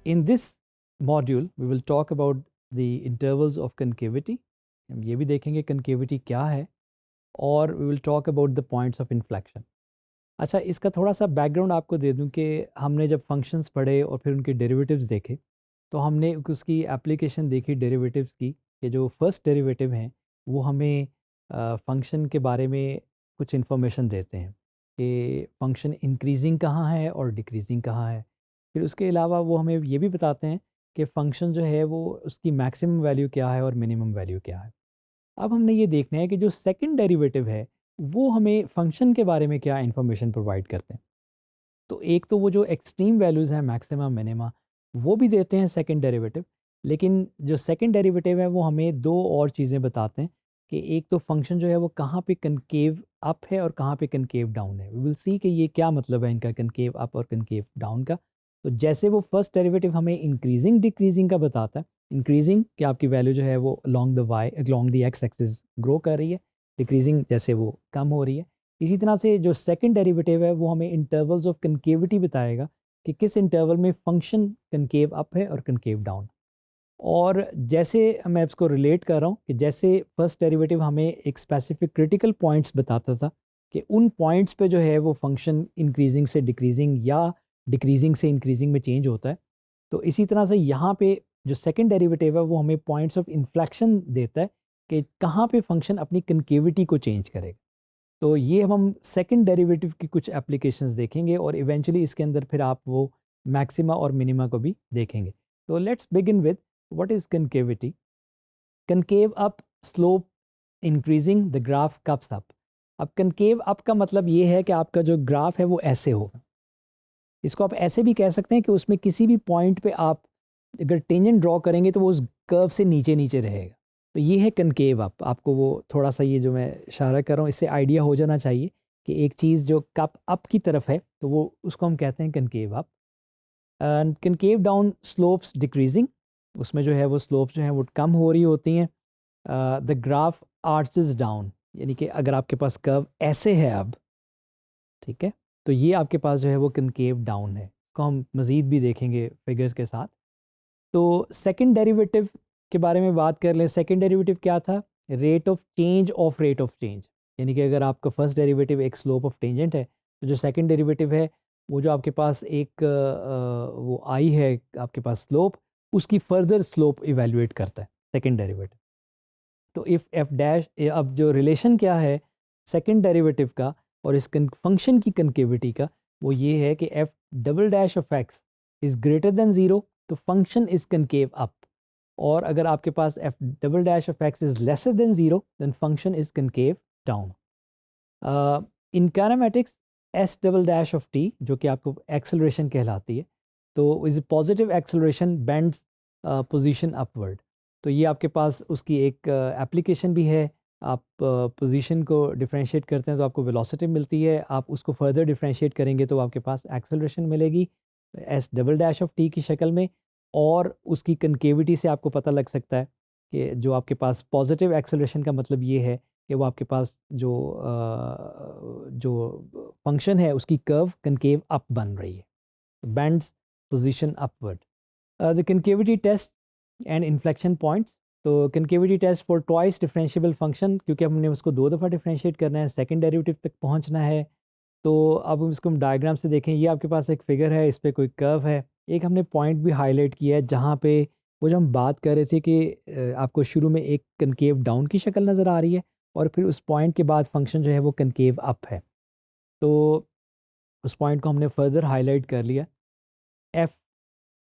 In this module, we will talk about the intervals of concavity. हम ये भी देखेंगे concavity क्या है, और we will talk about the points of inflection. अच्छा, इसका थोड़ा सा बैकग्राउंड आपको दे दूं कि हमने जब फंक्शंस पढ़े और फिर उनके डेरिवेटिव्स देखे, तो हमने उसकी एप्लीकेशन देखी डेरिवेटिव्स की, कि जो फर्स्ट डेरिवेटिव हैं वो हमें फंक्शन के बारे में कुछ इन्फॉर्मेशन देते हैं कि फंक्शन इंक्रीजिंग कहाँ है और डिक्रीजिंग कहाँ है। फिर उसके अलावा वो हमें ये भी बताते हैं कि फंक्शन जो है वो उसकी मैक्सिमम वैल्यू क्या है और मिनिमम वैल्यू क्या है। अब हमने ये देखना है कि जो सेकंड डेरिवेटिव है वो हमें फंक्शन के बारे में क्या इन्फॉर्मेशन प्रोवाइड करते हैं। तो एक तो वो जो एक्सट्रीम वैल्यूज़ हैं मैक्सिमा मिनिमा, वो भी देते हैं सेकंड डेरिवेटिव। लेकिन जो सेकंड डेरिवेटिव है वो हमें दो और चीज़ें बताते हैं कि एक तो फंक्शन जो है वो कहाँ पे कनकेव अप है और कहाँ पे कनकेव डाउन है। वी विल सी कि ये क्या मतलब है इनका कनकेव अप और कनकेव डाउन का। तो जैसे वो फर्स्ट डेरिवेटिव हमें इंक्रीजिंग डिक्रीजिंग का बताता है, इंक्रीजिंग कि आपकी वैल्यू जो है वो along the x axis grow कर रही है, डिक्रीजिंग जैसे वो कम हो रही है। इसी तरह से जो सेकंड डेरिवेटिव है वो हमें इंटरवल्स ऑफ कनकेविटी बताएगा कि किस इंटरवल में फंक्शन कनकेव अप है और कनकेव डाउन। और जैसे मैं इसको रिलेट कर रहा हूँ कि जैसे फर्स्ट डेरिवेटिव हमें एक स्पेसिफिक क्रिटिकल पॉइंट्स बताता था कि उन पॉइंट्स पे जो है वो फंक्शन इंक्रीजिंग से डिक्रीजिंग या डिक्रीजिंग से इंक्रीजिंग में चेंज होता है। तो इसी तरह से यहाँ पे जो सेकंड डेरिवेटिव है वो हमें पॉइंट्स ऑफ इन्फ्लेक्शन देता है कि कहाँ पे फंक्शन अपनी कनकेविटी को चेंज करेगा। तो ये हम सेकंड डेरिवेटिव की कुछ एप्लीकेशंस देखेंगे और इवेंचुअली इसके अंदर फिर आप वो मैक्सिमा और मिनिमा को भी देखेंगे। तो let's begin with what is concavity. Concave up slope increasing the graph cups up. अब कनकेव अप का मतलब ये है कि आपका जो ग्राफ है वो ऐसे होगा। इसको आप ऐसे भी कह सकते हैं कि उसमें किसी भी पॉइंट पे आप अगर टेंजेंट ड्रॉ करेंगे तो वो उस कर्व से नीचे नीचे रहेगा। तो ये है कनकेव अप। आपको वो थोड़ा सा ये जो मैं इशारा कर रहा हूँ इससे आइडिया हो जाना चाहिए कि एक चीज़ जो कप अप की तरफ है तो वो उसको हम कहते हैं concave up. And concave down slopes decreasing, उसमें जो है वो स्लोप्स जो है वो कम हो रही होती हैं। द ग्राफ आर्चेस डाउन, यानी कि अगर आपके पास कर्व ऐसे है अब, ठीक है, तो ये आपके पास जो है वो कनकेव डाउन है। इसको हम मज़ीद भी देखेंगे फिगर्स के साथ। तो सेकंड डेरिवेटिव के बारे में बात कर लें। सेकंड डेरिवेटिव क्या था? Rate of change. यानी कि अगर आपका फर्स्ट डेरिवेटिव एक स्लोप ऑफ टेंजेंट है, तो जो सेकंड डेरिवेटिव है वो जो आपके पास एक वो आई है आपके पास स्लोप, उसकी फर्दर स्लोप इवेल्युएट करता है सेकंड डेरिवेटिव। तो इफ़ एफ डैश, अब जो रिलेशन क्या है सेकंड डेरिवेटिव का और इस फंक्शन की कनकेविटी का, वो ये है कि F double dash of X is greater than zero तो फंक्शन इज़ कनकेव अप। और अगर आपके पास F double dash of X is lesser than zero then function is concave down. In kinematics S double dash of T जो कि आपको acceleration कहलाती है, तो is positive acceleration bends position upward. तो ये आपके पास उसकी एक एप्लीकेशन भी है। आप पोजीशन को डिफरेंशिएट करते हैं तो आपको वेलोसिटी मिलती है, आप उसको फर्दर डिफरेंशिएट करेंगे तो आपके पास एक्सेलरेशन मिलेगी S double dash of T की शक्ल में। और उसकी कनकेविटी से आपको पता लग सकता है कि जो आपके पास पॉजिटिव एक्सेलरेशन का मतलब ये है कि वो आपके पास जो फंक्शन है उसकी कर्व कनकेव अप बन रही है, bends position upward. The concavity test and inflection points. तो concavity test for twice differentiable function, क्योंकि हमने उसको दो दफ़ा डिफरेंशिएट करना है, सेकंड डेरिवेटिव तक पहुंचना है। तो अब इसको हम डायग्राम से देखें। ये आपके पास एक फिगर है, इस पर कोई कर्व है। एक हमने पॉइंट भी हाईलाइट किया है जहाँ पे वो जो हम बात कर रहे थे कि आपको शुरू में एक कनकेव डाउन की शक्ल नज़र आ रही है और फिर उस पॉइंट के बाद फंक्शन जो है वो कनकेव अप है। तो उस पॉइंट को हमने फर्दर हाईलाइट कर लिया। F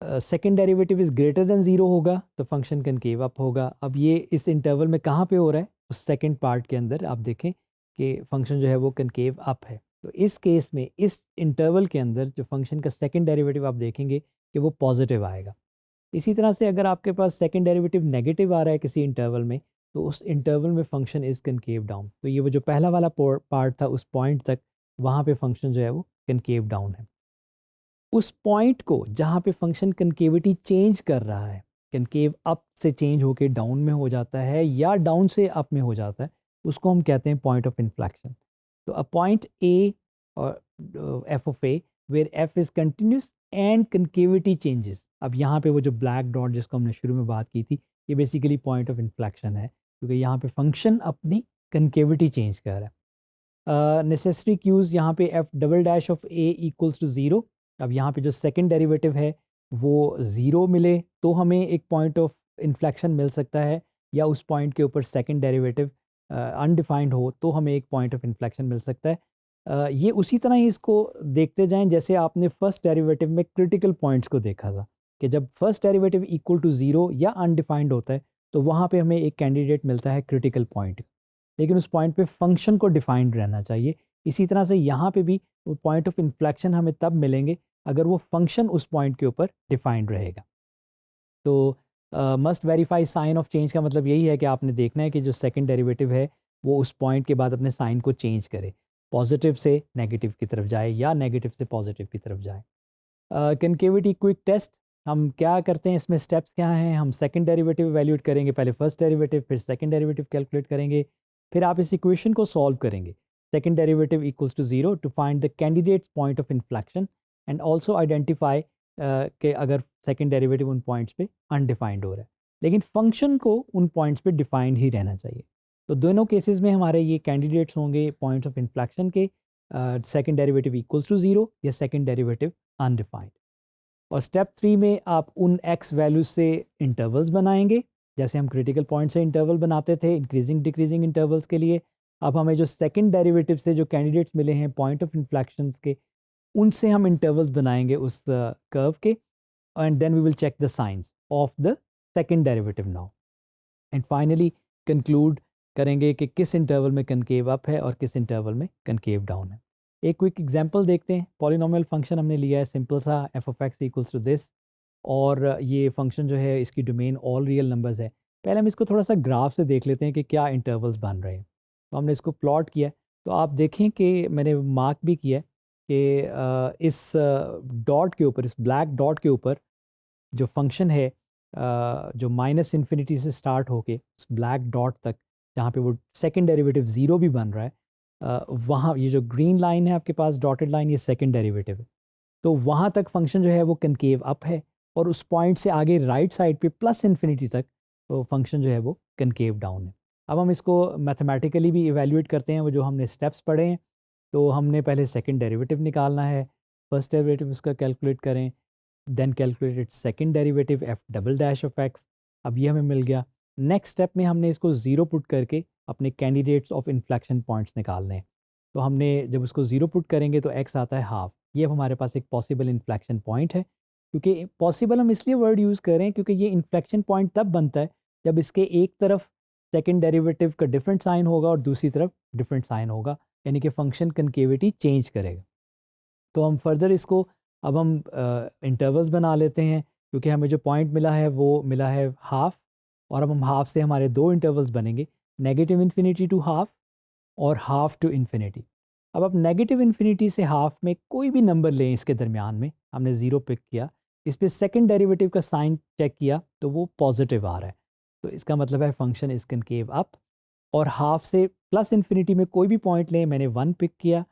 second derivative is greater than zero होगा तो फंक्शन कनकेव अप होगा। अब ये इस इंटरवल में कहाँ पे हो रहा है? उस सेकंड पार्ट के अंदर आप देखें कि फंक्शन जो है वो कनकेव अप है। तो इस केस में इस इंटरवल के अंदर जो फंक्शन का सेकंड डेरिवेटिव आप देखेंगे कि वो पॉजिटिव आएगा। इसी तरह से अगर आपके पास सेकंड डेरिवेटिव नेगेटिव आ रहा है किसी इंटरवल में, तो उस इंटरवल में फंक्शन इज़ कनकेव डाउन। तो ये वो जो पहला वाला पार्ट था उस पॉइंट तक, वहाँ पे फंक्शन जो है वो कनकेव डाउन है। उस पॉइंट को जहाँ पे फंक्शन कनकेविटी चेंज कर रहा है, कनकेव अप से चेंज होके डाउन में हो जाता है या डाउन से अप में हो जाता है, उसको हम कहते हैं पॉइंट ऑफ इन्फ्लेक्शन। तो अ पॉइंट ए और F of A where F is continuous and concavity changes. अब यहाँ पे वो जो ब्लैक डॉट जिसको हमने शुरू में बात की थी, ये बेसिकली पॉइंट ऑफ इन्फ्लेक्शन है, क्योंकि यहाँ पे फंक्शन अपनी कनकेविटी चेंज कर रहा है। नेसेसरी क्यूज़ यहाँ पे F double dash of A equals to zero. अब यहाँ पे जो सेकंड डेरिवेटिव है वो ज़ीरो मिले तो हमें एक पॉइंट ऑफ इन्फ्लेक्शन मिल सकता है, या उस पॉइंट के ऊपर सेकंड डेरिवेटिव अनडिफाइंड हो तो हमें एक पॉइंट ऑफ इन्फ्लेक्शन मिल सकता है। ये उसी तरह ही इसको देखते जाएं जैसे आपने फर्स्ट डेरिवेटिव में क्रिटिकल पॉइंट्स को देखा था, कि जब first derivative equal to zero या अनडिफाइंड होता है तो वहाँ पे हमें एक कैंडिडेट मिलता है क्रिटिकल पॉइंट, लेकिन उस पॉइंट पे फंक्शन को डिफाइंड रहना चाहिए। इसी तरह से यहाँ पे भी पॉइंट ऑफ इन्फ्लेक्शन हमें तब मिलेंगे अगर वो फंक्शन उस पॉइंट के ऊपर डिफाइंड रहेगा। तो must verify sign of change का मतलब यही है कि आपने देखना है कि जो सेकंड डेरिवेटिव है वो उस पॉइंट के बाद अपने साइन को चेंज करे, पॉजिटिव से नेगेटिव की तरफ जाए या नेगेटिव से पॉजिटिव की तरफ जाए। कनकेविटी क्विक टेस्ट, हम क्या करते हैं इसमें, स्टेप्स क्या हैं, हम सेकंड डेरिवेटिव वैल्यूएट करेंगे, पहले फर्स्ट डेरिवेटिव फिर सेकंड डेरिवेटिव कैलकुलेट करेंगे, फिर आप इस इक्वेशन को सॉल्व करेंगे, second derivative equals to zero to find the candidates point of inflection and also identify कि अगर सेकंड डेरिवेटिव उन पॉइंट्स पे अनडिफाइंड हो रहा है, लेकिन फंक्शन को उन पॉइंट्स पे डिफाइंड ही रहना चाहिए। तो दोनों केसेस में हमारे ये कैंडिडेट्स होंगे पॉइंट्स ऑफ इन्फ्लेक्शन के, second derivative equals to zero या सेकंड डेरिवेटिव अनडिफाइंड। और स्टेप 3 में आप उन एक्स वैल्यूज से इंटरवल्स बनाएंगे, जैसे हम क्रिटिकल पॉइंट से इंटरवल बनाते थे इंक्रीजिंग डिक्रीजिंग इंटरवल्स के लिए। अब हमें जो सेकंड डेरिवेटिव से जो कैंडिडेट्स मिले हैं पॉइंट ऑफ इन्फ्लेक्शंस के, उनसे हम इंटरवल्स बनाएंगे उस कर्व के, and then we will check the signs of the second derivative now, and finally conclude करेंगे कि किस इंटरवल में कनकेव अप है और किस इंटरवल में कनकेव डाउन है। एक क्विक एग्जांपल देखते हैं। पॉलिनोमियल फंक्शन हमने लिया है सिंपल सा, F of X equals to this, और ये फंक्शन जो है इसकी डोमेन ऑल रियल नंबर्स है। पहले हम इसको थोड़ा सा ग्राफ से देख लेते हैं कि क्या इंटरवल्स बन रहे हैं। तो हमने इसको प्लॉट किया है, तो आप देखें कि मैंने मार्क भी किया है कि इस डॉट के ऊपर, इस ब्लैक डॉट के ऊपर जो फंक्शन है, जो माइनस इन्फिनिटी से स्टार्ट होके उस ब्लैक डॉट तक जहाँ पे वो सेकंड डेरिवेटिव ज़ीरो भी बन रहा है, वहाँ ये जो ग्रीन लाइन है आपके पास डॉटेड लाइन, ये सेकंड डेरिवेटिव है। तो वहाँ तक फंक्शन जो है वो कनकेव अप है, और उस पॉइंट से आगे राइट साइड पे प्लस इन्फिनिटी तक तो फंक्शन जो है वो कनकेव डाउन है। अब हम इसको मैथमेटिकली भी इवेल्युएट करते हैं, वो जो हमने स्टेप्स पढ़े हैं। तो हमने पहले सेकंड डेरिवेटिव निकालना है, फर्स्ट डेरिवेटिव उसका कैलकुलेट करें, then calculated second derivative F double dash of X, अब ये हमें मिल गया। नेक्स्ट स्टेप में हमने इसको ज़ीरो पुट करके अपने कैंडिडेट्स ऑफ इन्फ्लेक्शन पॉइंट्स निकालने हैं। तो हमने जब उसको ज़ीरो पुट करेंगे तो एक्स आता है हाफ, ये अब हमारे पास एक पॉसिबल इन्फ्लेक्शन पॉइंट है। क्योंकि पॉसिबल हम इसलिए वर्ड यूज़ करें क्योंकि ये इन्फ्लेक्शन पॉइंट तब बनता है जब इसके एक तरफ सेकंड डेरिवेटिव का डिफरेंट साइन होगा और दूसरी तरफ डिफरेंट साइन होगा, यानी कि फंक्शन कनकेविटी चेंज करेगा। तो हम फर्दर इसको अब हम इंटरवल्स बना लेते हैं, क्योंकि हमें जो पॉइंट मिला है वो मिला है हाफ, और अब हम हाफ से हमारे दो इंटरवल्स बनेंगे, नेगेटिव इन्फिनिटी टू हाफ और हाफ टू इन्फिनिटी। अब आप नेगेटिव इन्फिनिटी से हाफ में कोई भी नंबर लें, इसके दरमियान में हमने ज़ीरो पिक किया, इस पर सेकेंड डेरिवेटिव का साइन चेक किया तो वो पॉजिटिव आ रहा है, तो इसका मतलब है फंक्शन इज कनकेव अप। और हाफ से प्लस इन्फिनिटी में कोई भी पॉइंट लें, मैंने वन पिक किया,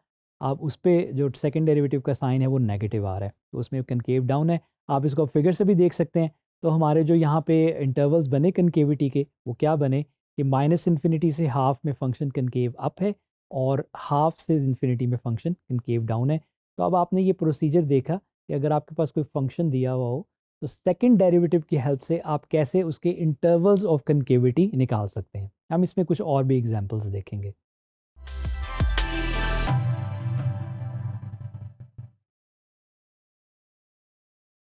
आप उस पर जो सेकंड डेरिवेटिव का साइन है वो नेगेटिव आ रहा है, तो उसमें कनकेव डाउन है। आप इसको फिगर से भी देख सकते हैं। तो हमारे जो यहाँ पे इंटरवल्स बने कनकेविटी के, वो क्या बने कि माइनस इन्फिनिटी से हाफ में फंक्शन कनकेव अप है, और हाफ से इन्फिनिटी में फंक्शन कनकेव डाउन है। तो अब आपने ये प्रोसीजर देखा कि अगर आपके पास कोई फंक्शन दिया हुआ हो तो सेकंड डेरिवेटिव की हेल्प से आप कैसे उसके इंटरवल्स ऑफ कनकेविटी निकाल सकते हैं। हम इसमें कुछ और भी एग्जांपल्स देखेंगे।